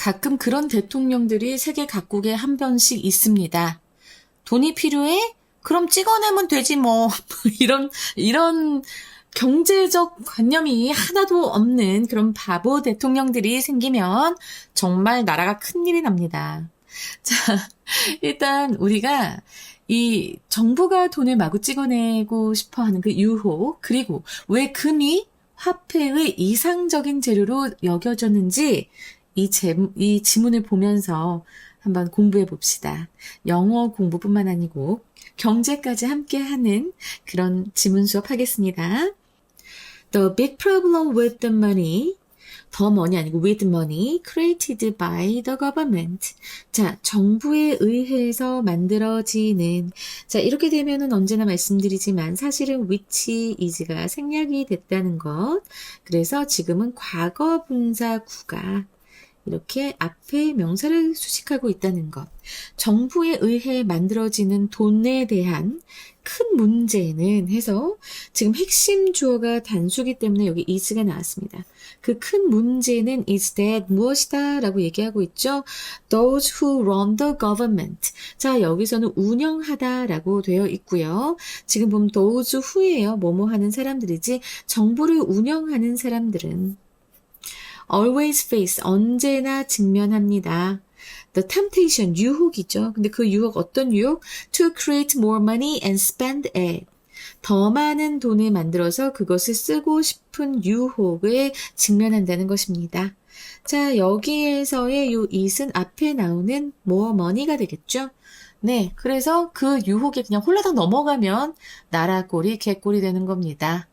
가끔 그런 대통령들이 세계 각국에 한 번씩 있습니다. 돈이 필요해? 그럼 찍어내면 되지 뭐. 이런 경제적 관념이 하나도 없는 그런 바보 대통령들이 생기면 정말 나라가 큰일이 납니다. 자, 일단 우리가 이 정부가 돈을 마구 찍어내고 싶어 하는 그 유혹, 그리고 왜 금이 화폐의 이상적인 재료로 여겨졌는지 이 지문을 보면서 한번 공부해 봅시다. 영어 공부뿐만 아니고 경제까지 함께 하는 그런 지문 수업 하겠습니다. The big problem with the money, the money 아니고 with money created by the government. 자, 정부에 의해서 만들어지는. 자, 이렇게 되면은 언제나 말씀드리지만 사실은 which is가 생략이 됐다는 것. 그래서 지금은 과거 분사 구가 이렇게 앞에 명사를 수식하고 있다는 것. 정부에 의해 만들어지는 돈에 대한 큰 문제는 해서 지금 핵심 주어가 단수기 때문에 여기 is가 나왔습니다. 그 큰 문제는 is that 무엇이다 라고 얘기하고 있죠. Those who run the government. 자, 여기서는 운영하다 라고 되어 있고요. 지금 보면 those who예요. 뭐뭐 하는 사람들이지 정부를 운영하는 사람들은 always face, 언제나 직면합니다. The temptation, 유혹이죠. 근데 그 유혹 어떤 유혹? To create more money and spend it. 더 많은 돈을 만들어서 그것을 쓰고 싶은 유혹에 직면한다는 것입니다. 자, 여기에서의 요 it은 앞에 나오는 more money가 되겠죠. 네, 그래서 그 유혹에 그냥 홀라당 넘어가면 나라 꼴이 개꼴이 되는 겁니다.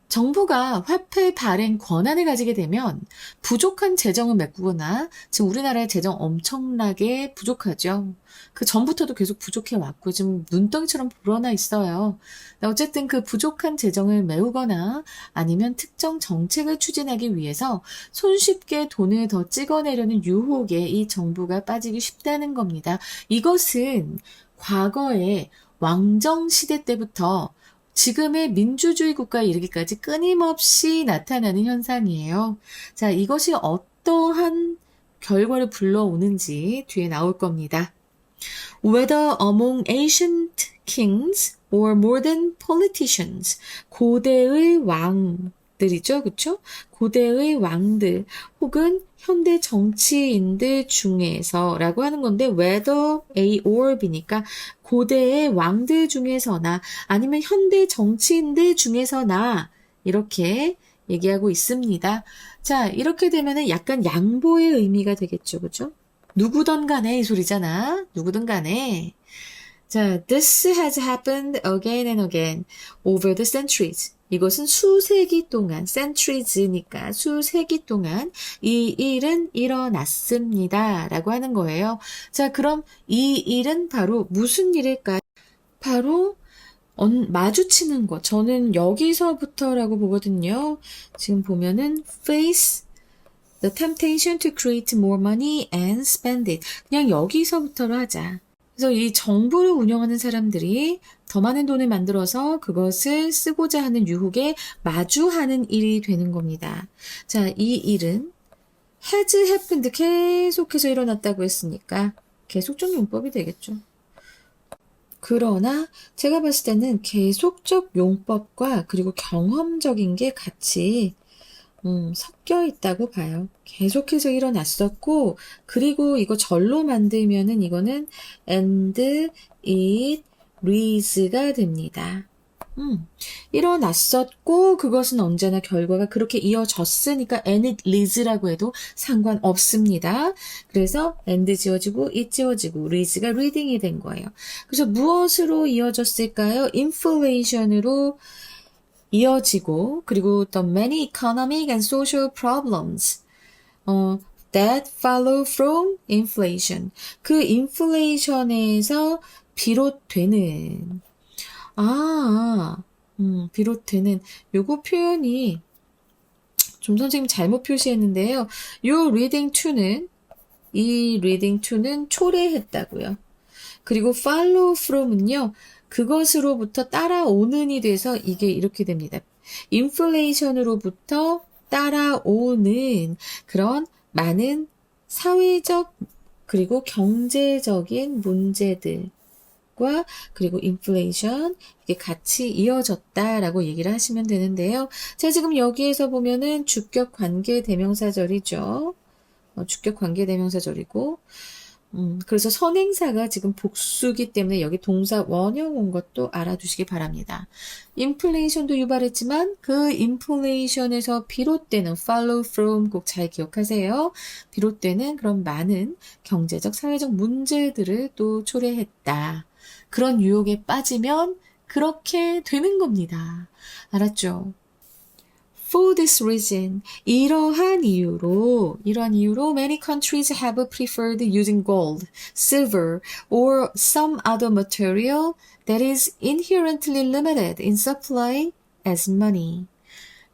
정부가 화폐 발행 권한을 가지게 되면 부족한 재정을 메꾸거나 지금 우리나라의 재정 엄청나게 부족하죠. 그 전부터도 계속 부족해 왔고 지금 눈덩이처럼 불어나 있어요. 어쨌든 그 부족한 재정을 메우거나 아니면 특정 정책을 추진하기 위해서 손쉽게 돈을 더 찍어내려는 유혹에 이 정부가 빠지기 쉽다는 겁니다. 이것은 과거에 왕정 시대 때부터 지금의 민주주의 국가에 이르기까지 끊임없이 나타나는 현상이에요. 자, 이것이 어떠한 결과를 불러오는지 뒤에 나올 겁니다. Whether among ancient kings or modern politicians, 고대의 왕들이죠, 그렇죠? 고대의 왕들 혹은 현대 정치인들 중에서라고 하는 건데 whether A or B니까 고대의 왕들 중에서나 아니면 현대 정치인들 중에서나 이렇게 얘기하고 있습니다. 자, 이렇게 되면은 약간 양보의 의미가 되겠죠, 그죠? 누구든 간에 이 소리잖아. 누구든 간에. 자, this has happened again and again over the centuries. 이것은 수세기 동안, centuries니까 수세기 동안 이 일은 일어났습니다. 라고 하는 거예요. 자, 그럼 이 일은 바로 무슨 일일까요? 바로 마주치는 것. 저는 여기서부터라고 보거든요. 지금 보면은 face the temptation to create more money and spend it. 그냥 여기서부터로 하자. 그래서 이 정부를 운영하는 사람들이 더 많은 돈을 만들어서 그것을 쓰고자 하는 유혹에 마주하는 일이 되는 겁니다. 자, 이 일은 has happened 계속해서 일어났다고 했으니까 계속적 용법이 되겠죠. 그러나 제가 봤을 때는 계속적 용법과 그리고 경험적인 게 같이 섞여 있다고 봐요. 계속해서 일어났었고, 그리고 이거 절로 만들면은 이거는 and it leads가 됩니다. 일어났었고, 그것은 언제나 결과가 그렇게 이어졌으니까 and it leads라고 해도 상관없습니다. 그래서 and 지워지고, it 지워지고, leads가 reading이 된 거예요. 그래서 무엇으로 이어졌을까요? inflation으로 이어지고 그리고 the many economic and social problems that follow from inflation. 그 인플레이션에서 비롯되는 비롯되는 요거 표현이 좀 선생님 잘못 표시했는데요. 요 reading to는 이 reading to는 초래했다고요. 그리고 follow from은요. 그것으로부터 따라오는이 돼서 이게 이렇게 됩니다. 인플레이션으로부터 따라오는 그런 많은 사회적 그리고 경제적인 문제들과 그리고 인플레이션 이게 같이 이어졌다라고 얘기를 하시면 되는데요. 자, 지금 여기에서 보면은 주격 관계 대명사절이죠. 주격 관계 대명사절이고 그래서 선행사가 지금 복수기 때문에 여기 동사 원형 온 것도 알아두시기 바랍니다. 인플레이션도 유발했지만 그 인플레이션에서 비롯되는 follow from 꼭 잘 기억하세요. 비롯되는 그런 많은 경제적, 사회적 문제들을 또 초래했다. 그런 유혹에 빠지면 그렇게 되는 겁니다. 알았죠? For this reason, 이러한 이유로 many countries have preferred using gold, silver, or some other material that is inherently limited in supply as money.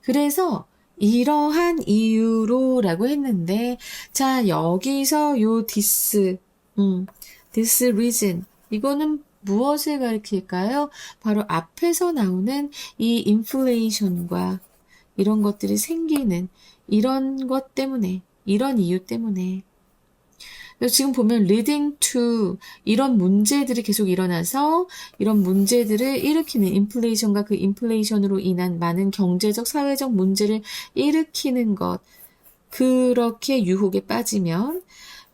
그래서 이러한 이유로라고 했는데, 자, 여기서 요 this reason, 이거는 무엇을 가리킬까요? 바로 앞에서 나오는 이 인플레이션과 이런 것들이 생기는 이런 것 때문에, 이런 이유 때문에. 지금 보면 leading to 이런 문제들이 계속 일어나서 이런 문제들을 일으키는 인플레이션과 그 인플레이션으로 인한 많은 경제적, 사회적 문제를 일으키는 것. 그렇게 유혹에 빠지면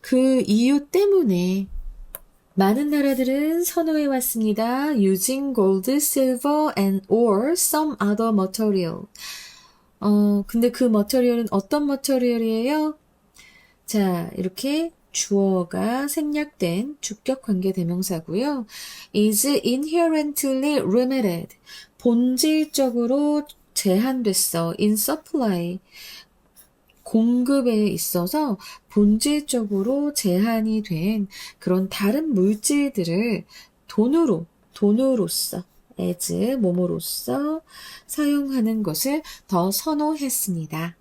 그 이유 때문에 많은 나라들은 선호해 왔습니다. using gold, silver, and or some other material. 근데 그 머터리얼은 어떤 머터리얼이에요? 자, 이렇게 주어가 생략된 주격 관계 대명사고요. is inherently limited. 본질적으로 제한됐어. in supply. 공급에 있어서 본질적으로 제한이 된 그런 다른 물질들을 돈으로써 as 뭐뭐로써 사용하는 것을 더 선호했습니다.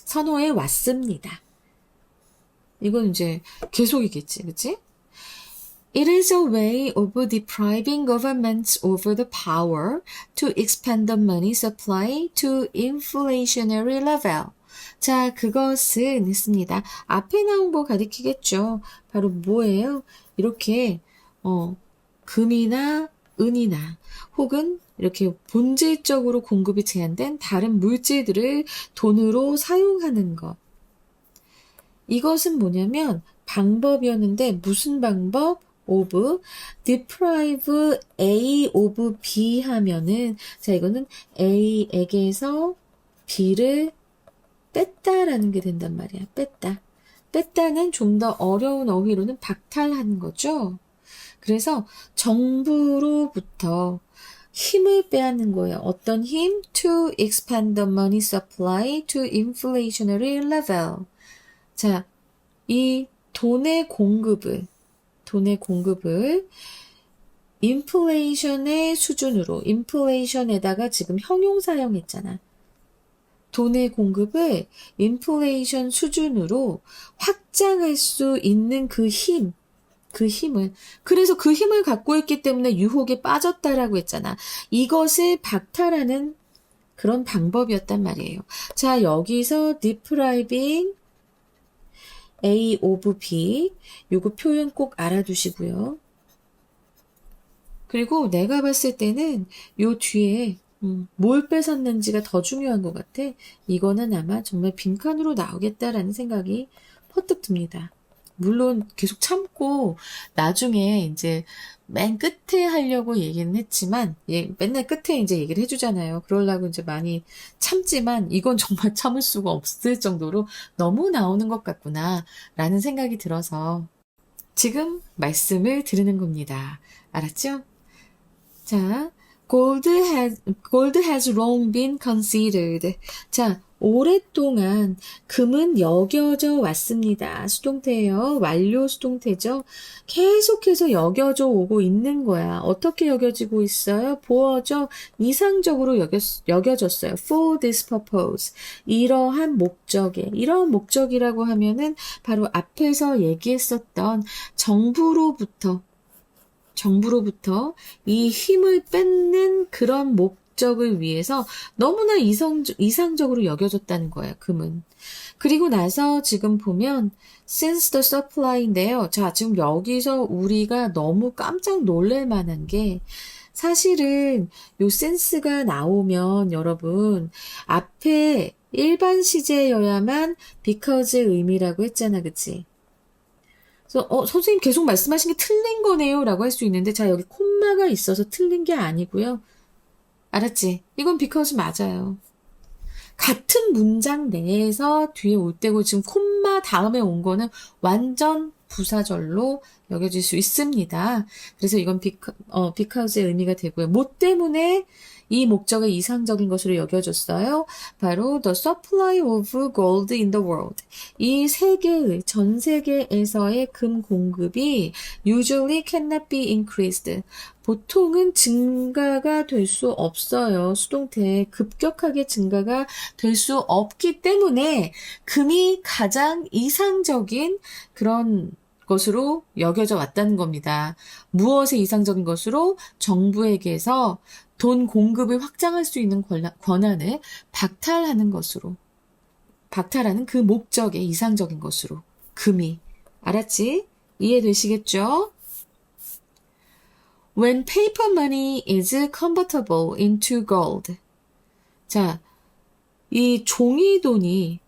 선호해 왔습니다. 이건 이제 계속이겠지, 그치? It is a way of depriving governments over the power to expand the money supply to inflationary level. 자, 그것은 했습니다. 앞에 나온 거 가리키겠죠. 바로 뭐예요? 이렇게 금이나 은이나 혹은 이렇게 본질적으로 공급이 제한된 다른 물질들을 돈으로 사용하는 것. 이것은 뭐냐면 방법이었는데 무슨 방법? of deprive A of B 하면은 자 이거는 A에게서 B를 뺐다라는 게 된단 말이야. 뺐다는 좀 더 어려운 어휘로는 박탈하는 거죠. 그래서 정부로부터 힘을 빼앗는 거예요. 어떤 힘? To expand the money supply to inflationary level. 자, 이 돈의 공급을 인플레이션의 수준으로, 인플레이션에다가 지금 형용사형했잖아. 돈의 공급을 인플레이션 수준으로 확장할 수 있는 그 힘을 그래서 그 힘을 갖고 있기 때문에 유혹에 빠졌다라고 했잖아. 이것을 박탈하는 그런 방법이었단 말이에요. 자, 여기서 depriving A of B 요거 표현 꼭 알아두시고요. 그리고 내가 봤을 때는 요 뒤에 뭘 뺏었는지가 더 중요한 것 같아. 이거는 아마 정말 빈칸으로 나오겠다라는 생각이 퍼뜩 듭니다. 물론 계속 참고 나중에 이제 맨 끝에 하려고 얘기는 했지만 맨날 끝에 이제 얘기를 해주잖아요. 그러려고 이제 많이 참지만 이건 정말 참을 수가 없을 정도로 너무 나오는 것 같구나 라는 생각이 들어서 지금 말씀을 드리는 겁니다. 알았죠? 자, gold has long been considered. 자, 오랫동안 금은 여겨져 왔습니다. 수동태예요. 완료 수동태죠. 계속해서 여겨져 오고 있는 거야. 어떻게 여겨지고 있어요? 보어죠. 이상적으로 여겨졌어요. For this purpose. 이러한 목적이라고 하면은 바로 앞에서 얘기했었던 정부로부터 이 힘을 뺏는 그런 목적을 위해서 너무나 이상적으로 여겨졌다는 거예요, 금은. 그리고 나서 지금 보면 since the supply인데요. 자, 지금 여기서 우리가 너무 깜짝 놀랄 만한 게 사실은 요 since가 나오면 여러분 앞에 일반 시제여야만 because의 의미라고 했잖아, 그치? 그래서 선생님 계속 말씀하신 게 틀린 거네요 라고 할 수 있는데 자, 여기 콤마가 있어서 틀린 게 아니고요. 알았지? 이건 because 맞아요. 같은 문장 내에서 뒤에 올 때고 지금 콤마 다음에 온 거는 완전 부사절로 여겨질 수 있습니다. 그래서 이건 because의 의미가 되고요. 뭐 때문에 이 목적의 이상적인 것으로 여겨졌어요? 바로 the supply of gold in the world. 전 세계에서의 금 공급이 usually cannot be increased. 보통은 증가가 될 수 없어요. 수동태 급격하게 증가가 될 수 없기 때문에 금이 가장 이상적인 그런 것으로 여겨져 왔다는 겁니다. 무엇의 이상적인 것으로? 정부에게서 돈 공급을 확장할 수 있는 권한을 박탈하는 것으로. 박탈하는 그 목적의 이상적인 것으로. 금이. 알았지? 이해되시겠죠? When paper money is convertible into gold. 자, 이 종이돈이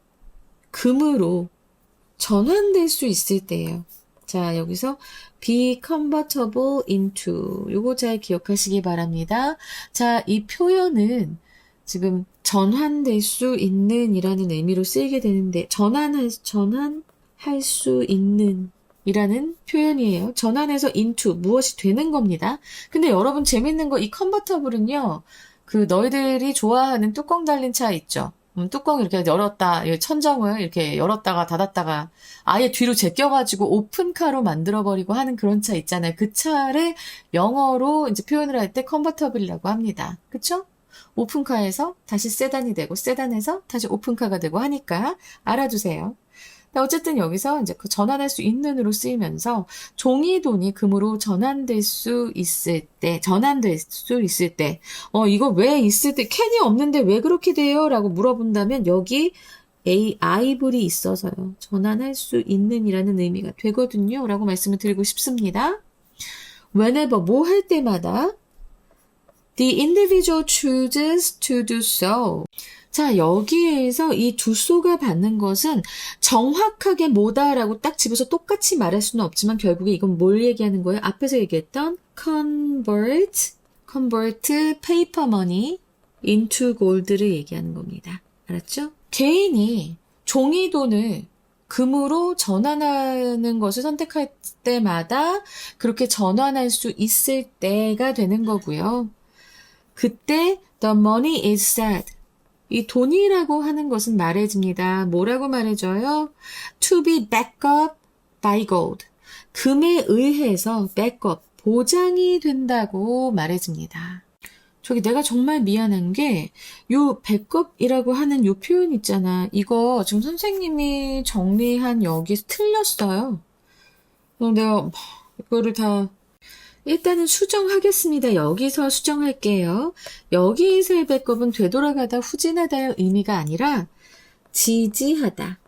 금으로 전환될 수 있을 때예요. 자, 여기서 be convertible into 요거 잘 기억하시기 바랍니다. 자, 이 표현은 지금 전환될 수 있는 이라는 의미로 쓰이게 되는데 전환할 수 있는 이라는 표현이에요. 전환해서 into 무엇이 되는 겁니다. 근데 여러분 재밌는 거 이 컨버터블은요. 그 너희들이 좋아하는 뚜껑 달린 차 있죠. 뚜껑 이렇게 열었다, 천정을 이렇게 열었다가 닫았다가 아예 뒤로 제껴가지고 오픈카로 만들어버리고 하는 그런 차 있잖아요. 그 차를 영어로 이제 표현을 할 때 컨버터블이라고 합니다. 그쵸? 오픈카에서 다시 세단이 되고 세단에서 다시 오픈카가 되고 하니까 알아두세요. 어쨌든 여기서 이제 그 전환할 수 있는으로 쓰이면서 종이돈이 금으로 전환될 수 있을 때, 이거 왜 있을 때, 캔이 없는데 왜 그렇게 돼요? 라고 물어본다면 여기 아이블이 있어서요. 전환할 수 있는 이라는 의미가 되거든요. 라고 말씀을 드리고 싶습니다. whenever, 뭐 할 때마다 the individual chooses to do so. 자, 여기에서 이 do so가 받는 것은 정확하게 뭐다라고 딱 집어서 똑같이 말할 수는 없지만 결국에 이건 뭘 얘기하는 거예요? 앞에서 얘기했던 convert paper money into gold를 얘기하는 겁니다. 알았죠? 개인이 종이돈을 금으로 전환하는 것을 선택할 때마다 그렇게 전환할 수 있을 때가 되는 거고요. 그때 the money is said. 이 돈이라고 하는 것은 말해집니다. 뭐라고 말해줘요? To be backed up by gold. 금에 의해서 back-up, 보장이 된다고 말해집니다. 저기 내가 정말 미안한 게 요 back-up이라고 하는 요 표현 있잖아. 이거 지금 선생님이 정리한 여기서 틀렸어요. 내가 이거를 다 일단은 수정하겠습니다. 여기서 수정할게요. 여기서의 백업은 되돌아가다, 후진하다의 의미가 아니라 지지하다,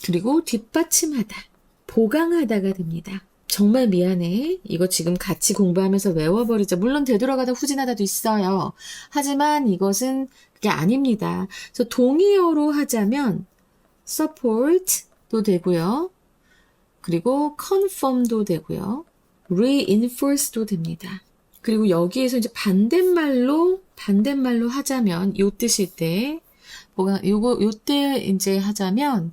그리고 뒷받침하다, 보강하다가 됩니다. 정말 미안해. 이거 지금 같이 공부하면서 외워버리자. 물론 되돌아가다, 후진하다도 있어요. 하지만 이것은 그게 아닙니다. 그래서 동의어로 하자면 support도 되고요. 그리고 confirm도 되고요. reinforce도 됩니다. 그리고 여기에서 이제 반대말로 하자면 요 뜻일 때 요때 이제 하자면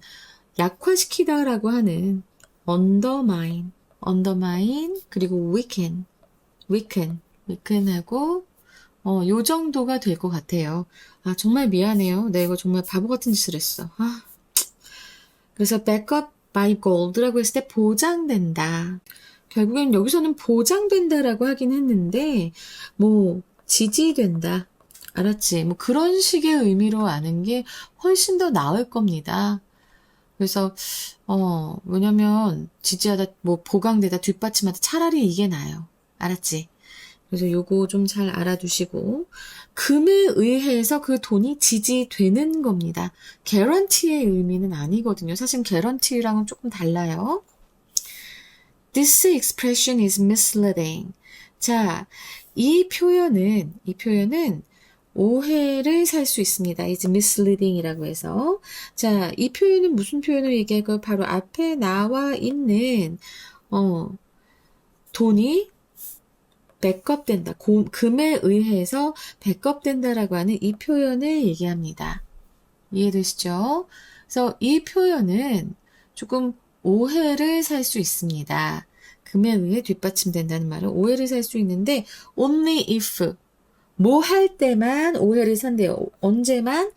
약화시키다라고 하는 undermine 그리고 weaken하고 요 정도가 될 것 같아요. 아, 정말 미안해요. 내가 이거 정말 바보 같은 짓을 했어. 그래서 backup by gold라고 했을 때 보장된다. 결국엔 여기서는 보장된다라고 하긴 했는데 지지된다. 알았지? 그런 식의 의미로 아는 게 훨씬 더 나을 겁니다. 그래서 왜냐면 지지하다, 보강되다, 뒷받침하다 차라리 이게 나아요. 알았지? 그래서 요거 좀 잘 알아두시고 금에 의해서 그 돈이 지지되는 겁니다. guarantee의 의미는 아니거든요. 사실 guarantee랑은 조금 달라요. This expression is misleading. 자, 이 표현은 오해를 살 수 있습니다. is misleading이라고 해서. 자, 이 표현은 무슨 표현을 얘기할까요? 바로 앞에 나와 있는, 돈이 백업된다. 금에 의해서 백업된다라고 하는 이 표현을 얘기합니다. 이해되시죠? 그래서 이 표현은 조금 오해를 살 수 있습니다. 금에 의해 뒷받침된다는 말은 오해를 살 수 있는데 only if 뭐 할 때만 오해를 산대요. 언제만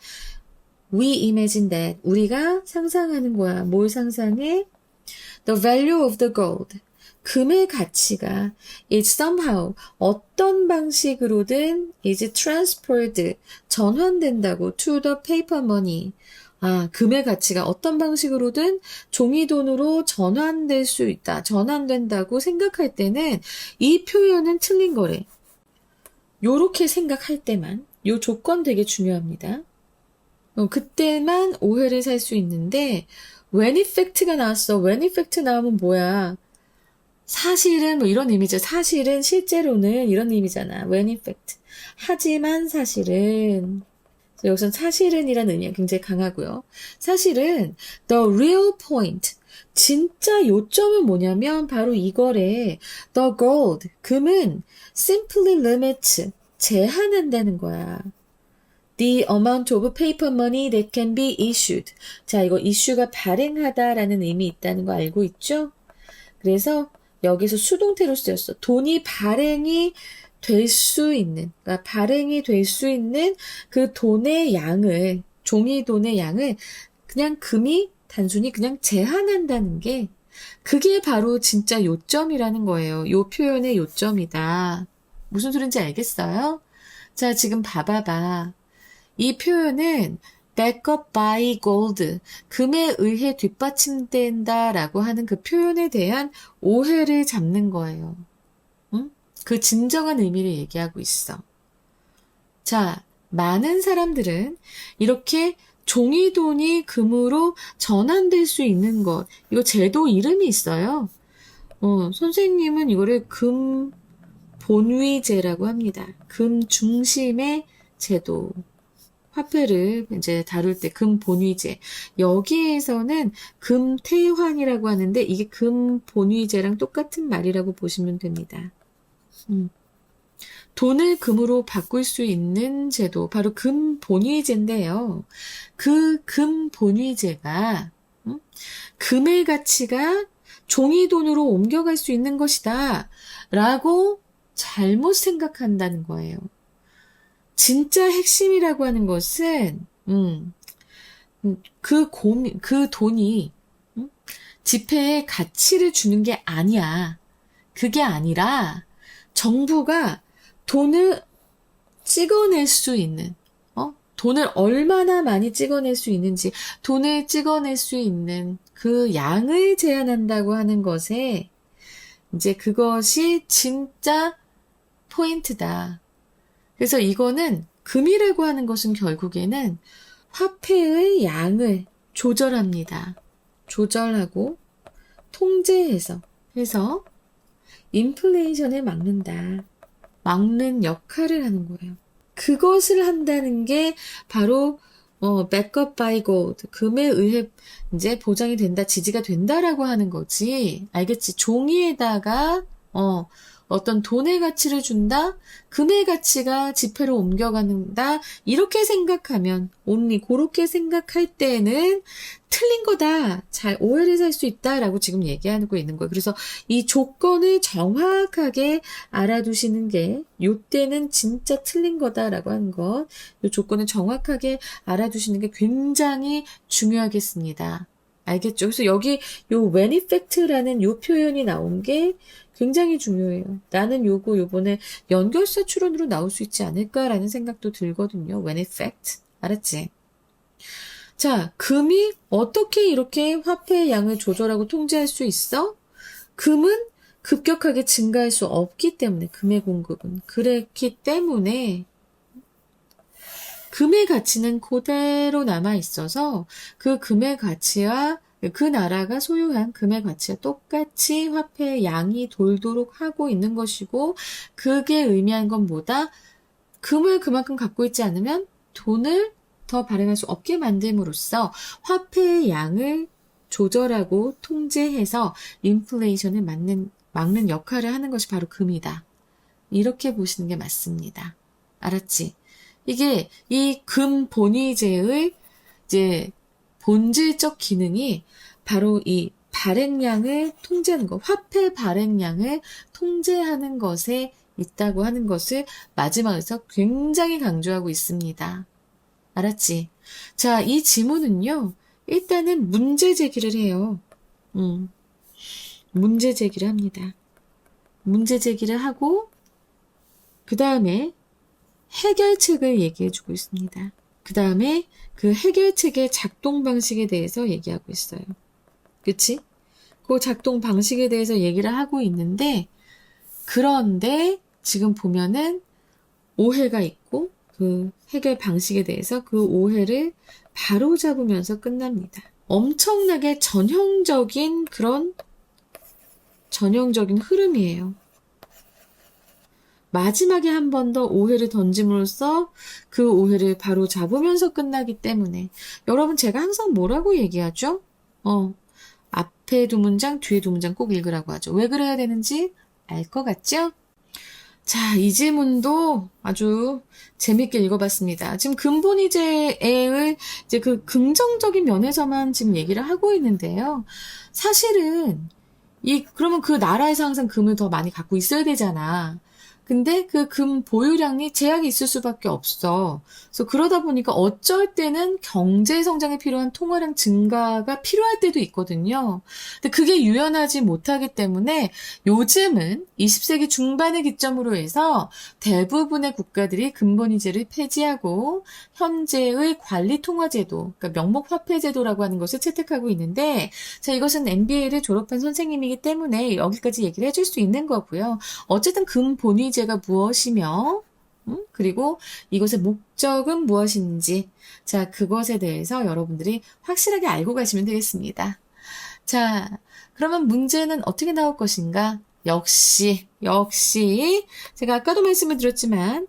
we imagine that 우리가 상상하는 거야. 뭘 상상해? The value of the gold 금의 가치가 is somehow 어떤 방식으로든 is transferred 전환된다고 to the paper money 금의 가치가 어떤 방식으로든 종이돈으로 전환될 수 있다. 전환된다고 생각할 때는 이 표현은 틀린 거래. 요렇게 생각할 때만 요 조건 되게 중요합니다. 그때만 오해를 살 수 있는데 when effect가 나왔어. when effect 나오면 뭐야? 사실은 뭐 이런 의미죠. 사실은 실제로는 이런 의미잖아. when effect. 하지만 사실은 여기선 사실은이라는 의미가 굉장히 강하고요. 사실은 the real point. 진짜 요점은 뭐냐면 바로 이거래. The gold. 금은 simply limits. 제한한다는 거야. The amount of paper money that can be issued. 자, 이거 issue가 발행하다라는 의미 있다는 거 알고 있죠? 그래서 여기서 수동태로 쓰였어. 돈이 발행이 될 수 있는, 그러니까 발행이 될 수 있는 그 돈의 양을, 종이돈의 양을 그냥 금이 단순히 그냥 제한한다는 게 그게 바로 진짜 요점이라는 거예요. 요 표현의 요점이다. 무슨 소린지 알겠어요? 자, 지금 봐봐봐. 이 표현은 backup by gold, 금에 의해 뒷받침된다라고 하는 그 표현에 대한 오해를 잡는 거예요. 응? 그 진정한 의미를 얘기하고 있어. 자, 많은 사람들은 이렇게 종이돈이 금으로 전환될 수 있는 것, 이거 제도 이름이 있어요. 선생님은 이거를 금 본위제라고 합니다. 금 중심의 제도. 화폐를 이제 다룰 때 금 본위제. 여기에서는 금 태환이라고 하는데 이게 금 본위제랑 똑같은 말이라고 보시면 됩니다. 돈을 금으로 바꿀 수 있는 제도, 바로 금 본위제인데요. 그 금 본위제가 금의 가치가 종이돈으로 옮겨갈 수 있는 것이다 라고 잘못 생각한다는 거예요. 진짜 핵심이라고 하는 것은 그 돈이 지폐에 가치를 주는 게 아니야. 그게 아니라 정부가 돈을 찍어낼 수 있는, 돈을 얼마나 많이 찍어낼 수 있는지, 돈을 찍어낼 수 있는 그 양을 제한한다고 하는 것에 이제 그것이 진짜 포인트다. 그래서 이거는 금이라고 하는 것은 결국에는 화폐의 양을 조절합니다. 조절하고 통제해서 해서 인플레이션을 막는다. 막는 역할을 하는 거예요. 그것을 한다는 게 바로 backup by gold, 금에 의해 이제 보장이 된다, 지지가 된다라고 하는 거지. 알겠지? 종이에다가 어떤 돈의 가치를 준다, 금의 가치가 지폐로 옮겨가는다, 이렇게 생각하면, only 그렇게 생각할 때는 틀린 거다, 잘 오해를 살 수 있다라고 지금 얘기하고 있는 거예요. 그래서 이 조건을 정확하게 알아두시는 게, 요때는 진짜 틀린 거다라고 하는 것, 이 조건을 정확하게 알아두시는 게 굉장히 중요하겠습니다. 알겠죠? 그래서 여기 요 when effect라는 요 표현이 나온 게 굉장히 중요해요. 나는 요번에 연결사 추론으로 나올 수 있지 않을까라는 생각도 들거든요. when effect. 알았지? 자, 금이 어떻게 이렇게 화폐의 양을 조절하고 통제할 수 있어? 금은 급격하게 증가할 수 없기 때문에 금의 공급은 그렇기 때문에 금의 가치는 그대로 남아 있어서 그 금의 가치와 그 나라가 소유한 금의 가치와 똑같이 화폐의 양이 돌도록 하고 있는 것이고 그게 의미한 건 뭐다? 금을 그만큼 갖고 있지 않으면 돈을 더 발행할 수 없게 만듦으로써 화폐의 양을 조절하고 통제해서 인플레이션을 막는 역할을 하는 것이 바로 금이다. 이렇게 보시는 게 맞습니다. 알았지? 이게 이 금 본위제의 이제 본질적 기능이 바로 이 발행량을 통제하는 것, 화폐 발행량을 통제하는 것에 있다고 하는 것을 마지막에서 굉장히 강조하고 있습니다. 알았지? 자, 이 지문은요, 일단은 문제 제기를 해요. 문제 제기를 합니다. 문제 제기를 하고, 그 다음에 해결책을 얘기해주고 있습니다. 그 다음에 그 해결책의 작동 방식에 대해서 얘기하고 있어요. 그치? 그 작동 방식에 대해서 얘기를 하고 있는데, 그런데 지금 보면은 오해가 있고, 그 해결 방식에 대해서 그 오해를 바로잡으면서 끝납니다. 엄청나게 전형적인 흐름이에요. 마지막에 한 번 더 오해를 던짐으로써 그 오해를 바로 잡으면서 끝나기 때문에 여러분 제가 항상 뭐라고 얘기하죠? 앞에 두 문장, 뒤에 두 문장 꼭 읽으라고 하죠. 왜 그래야 되는지 알 것 같죠? 자, 이 질문도 아주 재밌게 읽어봤습니다. 지금 근본이제의 이제 그 긍정적인 면에서만 지금 얘기를 하고 있는데요. 사실은 그러면 그 나라에서 항상 금을 더 많이 갖고 있어야 되잖아. 근데 그 금 보유량이 제약이 있을 수밖에 없어. 그래서 그러다 보니까 어쩔 때는 경제 성장에 필요한 통화량 증가가 필요할 때도 있거든요. 근데 그게 유연하지 못하기 때문에 요즘은 20세기 중반을 기점으로 해서 대부분의 국가들이 금본위제를 폐지하고 현재의 관리 통화제도, 그러니까 명목 화폐 제도라고 하는 것을 채택하고 있는데, 자, 이것은 MBA를 졸업한 선생님이기 때문에 여기까지 얘기를 해줄 수 있는 거고요. 어쨌든 금본위제가 무엇이며, 그리고 이것의 목적은 무엇인지, 자, 그것에 대해서 여러분들이 확실하게 알고 가시면 되겠습니다. 자, 그러면 문제는 어떻게 나올 것인가? 역시, 제가 아까도 말씀을 드렸지만,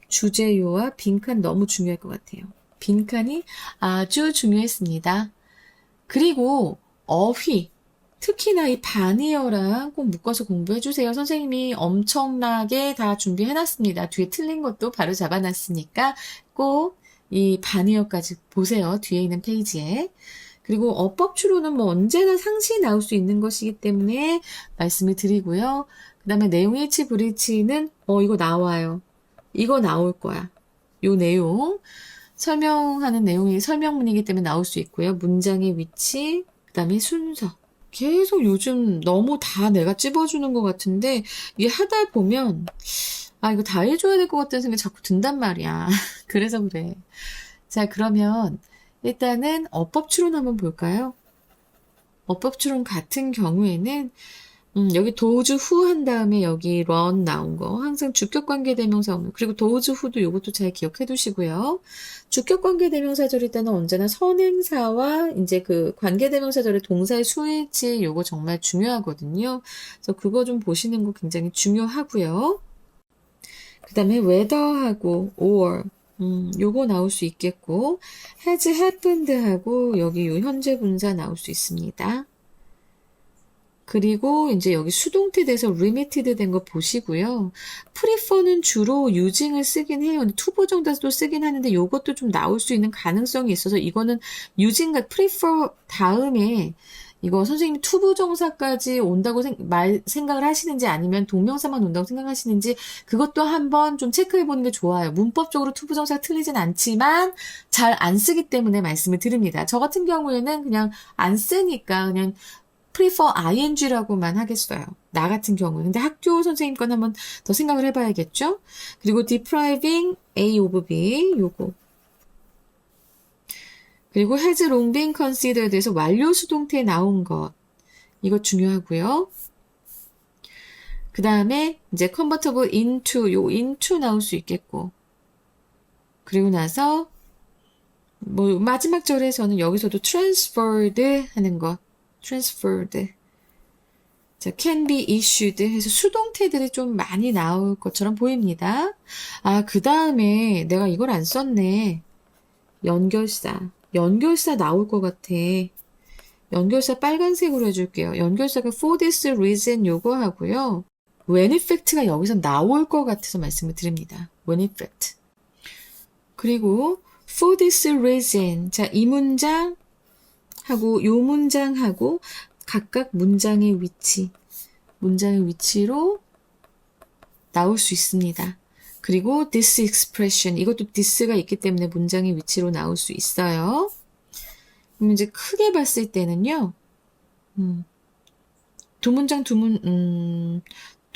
주제요와 빈칸 너무 중요할 것 같아요. 빈칸이 아주 중요했습니다. 그리고 어휘, 특히나 이 반의어랑 꼭 묶어서 공부해주세요. 선생님이 엄청나게 다 준비해놨습니다. 뒤에 틀린 것도 바로 잡아놨으니까 꼭 이 반의어까지 보세요. 뒤에 있는 페이지에. 그리고 어법 추론은 뭐 언제나 상시 나올 수 있는 것이기 때문에 말씀을 드리고요. 그 다음에 내용 일치 불일치는 이거 나와요. 이거 나올 거야. 요 내용 설명하는 내용이 설명문이기 때문에 나올 수 있고요. 문장의 위치, 그 다음에 순서. 계속 요즘 너무 다 내가 찝어주는 것 같은데 이게 하다 보면 이거 다 해줘야 될 것 같다는 생각이 자꾸 든단 말이야. 그래서 그래. 자, 그러면 일단은 어법 추론 한번 볼까요? 어법 추론 같은 경우에는 여기 도우즈 후 한 다음에 여기 run 나온 거 항상 주격관계대명사 오늘 그리고 도우즈 후도 요것도 잘 기억해 두시고요. 주격관계대명사절일 때는 언제나 선행사와 이제 그 관계대명사절의 동사의 수일치 요거 정말 중요하거든요. 그래서 그거 좀 보시는 거 굉장히 중요하고요. 그 다음에 whether하고 or 요거 나올 수 있겠고 has happened 하고 여기 요 현재 분사 나올 수 있습니다. 그리고 이제 여기 수동태 돼서 limited 된 거 보시고요. prefer는 주로 using을 쓰긴 해요. 투부정사도 쓰긴 하는데 요것도 좀 나올 수 있는 가능성이 있어서 이거는 using과 prefer 다음에 이거 선생님이 투부정사까지 온다고 생각을 하시는지 아니면 동명사만 온다고 생각하시는지 그것도 한번 좀 체크해보는 게 좋아요. 문법적으로 투부정사가 틀리진 않지만 잘 안 쓰기 때문에 말씀을 드립니다. 저 같은 경우에는 그냥 안 쓰니까 그냥 prefer ing라고만 하겠어요. 나 같은 경우는. 근데 학교 선생님 건 한번 더 생각을 해봐야겠죠? 그리고 depriving A of B 요거. 그리고 has long been considered에서 완료 수동태에 나온 것. 이거 중요하고요. 그 다음에 이제 convertible into, 요 into 나올 수 있겠고. 그리고 나서 뭐 마지막 절에서는 여기서도 transferred 하는 것. transferred. 자, can be issued 해서 수동태들이 좀 많이 나올 것처럼 보입니다. 아, 그 다음에 내가 이걸 안 썼네. 연결사. 연결사 나올 것 같아. 연결사 빨간색으로 해줄게요. 연결사가 for this reason 요거 하고요. when effect가 여기서 나올 것 같아서 말씀을 드립니다. when effect. 그리고 for this reason. 자, 이 문장 하고 요 문장하고 각각 문장의 위치로 나올 수 있습니다. 그리고 this expression, 이것도 this가 있기 때문에 문장의 위치로 나올 수 있어요. 그럼 이제 크게 봤을 때는요, 두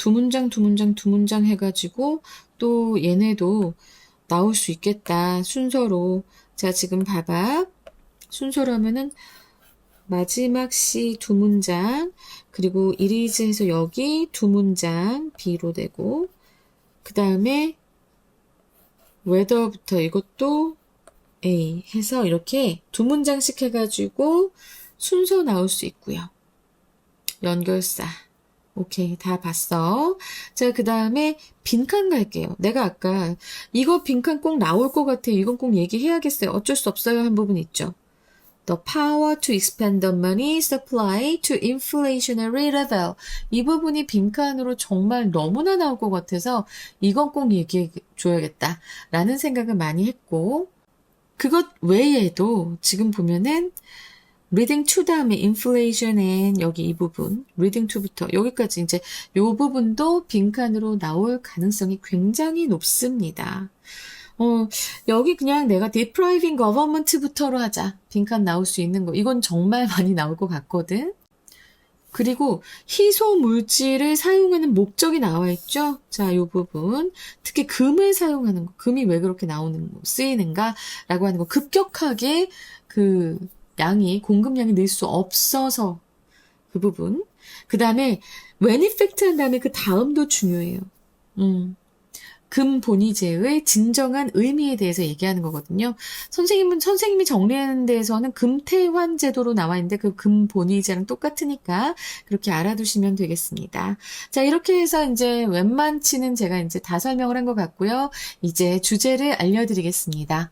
문장 해가지고 또 얘네도 나올 수 있겠다, 순서로. 자, 지금 봐봐. 순서로 하면은 마지막 시 두 문장, 그리고 it is 해서 여기 두 문장 B로 되고, 그 다음에 whether부터 이것도 A 해서 이렇게 두 문장씩 해가지고 순서 나올 수 있고요. 연결사. 오케이, 다 봤어. 자, 그 다음에 빈칸 갈게요. 내가 아까 이거 빈칸 꼭 나올 것 같아요. 이건 꼭 얘기해야겠어요. 어쩔 수 없어요. 한 부분 있죠. The power to expand the money supply to inflationary level. 이 부분이 빈칸으로 정말 너무나 나올 것 같아서 이건 꼭 얘기해 줘야겠다 라는 생각을 많이 했고, 그것 외에도 지금 보면은 reading to 다음에 inflation and 여기 이 부분 reading to부터 여기까지 이제 이 부분도 빈칸으로 나올 가능성이 굉장히 높습니다. 여기 그냥 내가 depriving government부터로 하자. 빈칸 나올 수 있는 거. 이건 정말 많이 나올 것 같거든. 그리고 희소 물질을 사용하는 목적이 나와 있죠. 자, 요 부분. 특히 금을 사용하는 거. 금이 왜 그렇게 쓰이는가라고 하는 거. 급격하게 그 공급량이 늘 수 없어서 그 부분. 그 다음에 when effect 한 다음에 그 다음도 중요해요. 금 본위제의 진정한 의미에 대해서 얘기하는 거거든요. 선생님이 정리하는 데에서는 금태환 제도로 나와 있는데 그 금 본위제랑 똑같으니까 그렇게 알아두시면 되겠습니다. 자, 이렇게 해서 이제 웬만치는 제가 이제 다 설명을 한 것 같고요. 이제 주제를 알려드리겠습니다.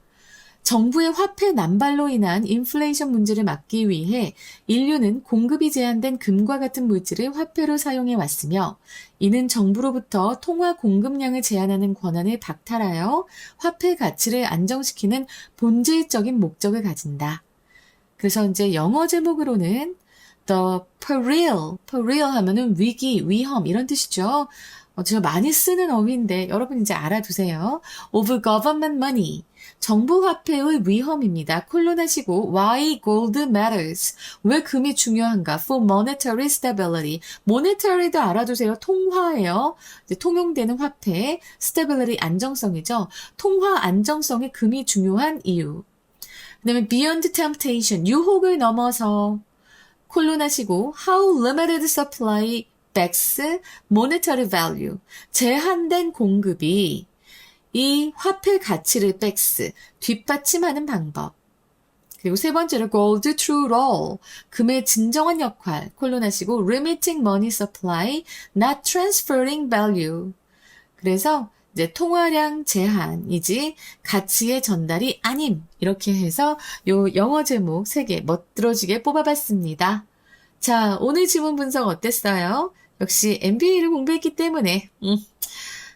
정부의 화폐 남발로 인한 인플레이션 문제를 막기 위해 인류는 공급이 제한된 금과 같은 물질을 화폐로 사용해 왔으며, 이는 정부로부터 통화 공급량을 제한하는 권한을 박탈하여 화폐 가치를 안정시키는 본질적인 목적을 가진다. 그래서 이제 영어 제목으로는 The peril 하면은 위기, 위험 이런 뜻이죠. 제가 많이 쓰는 어휘인데 여러분 이제 알아두세요. Of government money. 정부 화폐의 위험입니다. 콜론하시고 why gold matters. 왜 금이 중요한가? For monetary stability. monetary도 알아두세요. 통화예요. 이제 통용되는 화폐. stability 안정성이죠. 통화 안정성에 금이 중요한 이유. 그다음에 beyond temptation. 유혹을 넘어서 콜론하시고 how limited supply backs monetary value. 제한된 공급이 이 화폐 가치를 backs, 뒷받침하는 방법. 그리고 세 번째로 gold true role, 금의 진정한 역할, 콜론하시고 limiting money supply, not transferring value. 그래서 이제 통화량 제한이지 가치의 전달이 아님. 이렇게 해서 요 영어 제목 3개 멋들어지게 뽑아봤습니다. 자, 오늘 지문 분석 어땠어요? 역시 MBA를 공부했기 때문에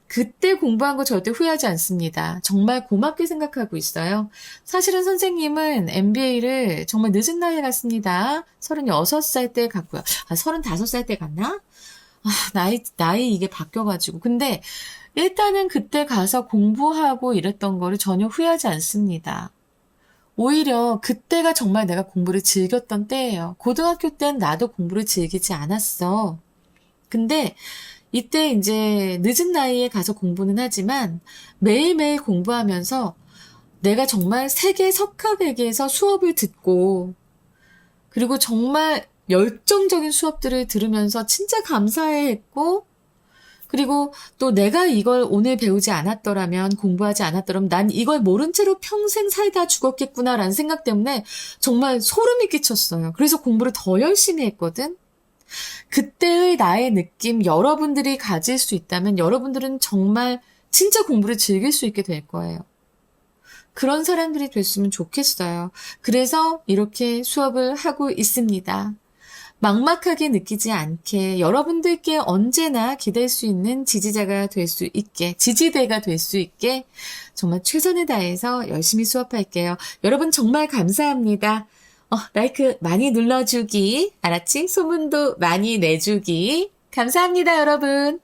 그때 공부한 거 절대 후회하지 않습니다. 정말 고맙게 생각하고 있어요. 사실은 선생님은 MBA를 정말 늦은 나이에 갔습니다. 36살 때 갔고요. 35살 때 갔나? 나이 이게 바뀌어가지고. 근데 일단은 그때 가서 공부하고 이랬던 거를 전혀 후회하지 않습니다. 오히려 그때가 정말 내가 공부를 즐겼던 때예요. 고등학교 땐 나도 공부를 즐기지 않았어. 근데 이때 이제 늦은 나이에 가서 공부는 하지만 매일매일 공부하면서 내가 정말 세계 석학에게서 수업을 듣고, 그리고 정말 열정적인 수업들을 들으면서 진짜 감사해했고, 그리고 또 내가 이걸 오늘 배우지 않았더라면, 공부하지 않았더라면 난 이걸 모른 채로 평생 살다 죽었겠구나라는 생각 때문에 정말 소름이 끼쳤어요. 그래서 공부를 더 열심히 했거든. 그때의 나의 느낌 여러분들이 가질 수 있다면 여러분들은 정말 진짜 공부를 즐길 수 있게 될 거예요. 그런 사람들이 됐으면 좋겠어요. 그래서 이렇게 수업을 하고 있습니다. 막막하게 느끼지 않게 여러분들께 언제나 기댈 수 있는 지지자가 될 수 있게, 지지대가 될 수 있게 정말 최선을 다해서 열심히 수업할게요. 여러분 정말 감사합니다. 라이크 많이 눌러주기, 알았지? 소문도 많이 내주기. 감사합니다, 여러분.